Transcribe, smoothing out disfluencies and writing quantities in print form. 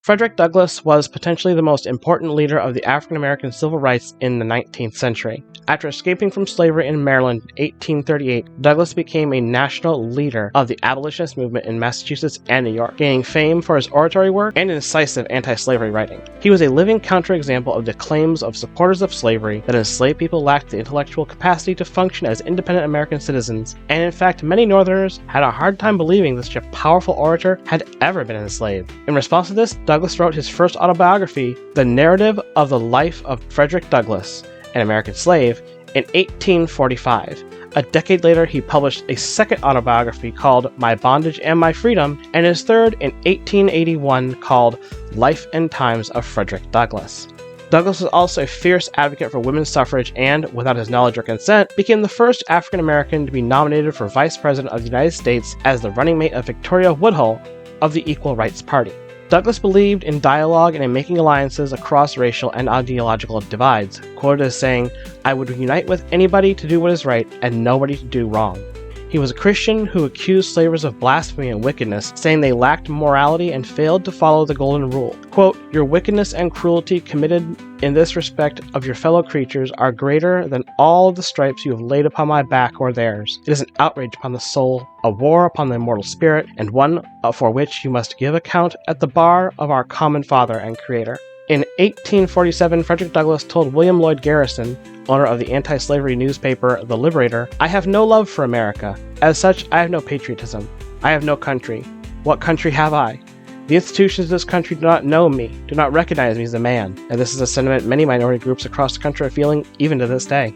Frederick Douglass was potentially the most important leader of the African American civil rights in the 19th century. After escaping from slavery in Maryland in 1838, Douglass became a national leader of the abolitionist movement in Massachusetts and New York, gaining fame for his oratory work and incisive anti-slavery writing. He was a living counterexample of the claims of supporters of slavery that enslaved people lacked the intellectual capacity to function as independent American citizens, and in fact many Northerners had a hard time believing that such a powerful orator had ever been enslaved. In response to this, Douglass wrote his first autobiography, The Narrative of the Life of Frederick Douglass, an American Slave, in 1845. A decade later, he published a second autobiography called My Bondage and My Freedom, and his third in 1881 called Life and Times of Frederick Douglass. Douglass was also a fierce advocate for women's suffrage and, without his knowledge or consent, became the first African American to be nominated for Vice President of the United States as the running mate of Victoria Woodhull of the Equal Rights Party. Douglass believed in dialogue and in making alliances across racial and ideological divides, quoted as saying, "I would unite with anybody to do what is right and nobody to do wrong." He was a Christian who accused slavers of blasphemy and wickedness, saying they lacked morality and failed to follow the golden rule. Quote, "Your wickedness and cruelty committed in this respect of your fellow creatures are greater than all the stripes you have laid upon my back or theirs. It is an outrage upon the soul, a war upon the immortal spirit, and one for which you must give account at the bar of our common Father and Creator." In 1847, Frederick Douglass told William Lloyd Garrison, owner of the anti-slavery newspaper The Liberator, "I have no love for America. As such, I have no patriotism. I have no country. What country have I? The institutions of this country do not know me, do not recognize me as a man." And this is a sentiment many minority groups across the country are feeling even to this day.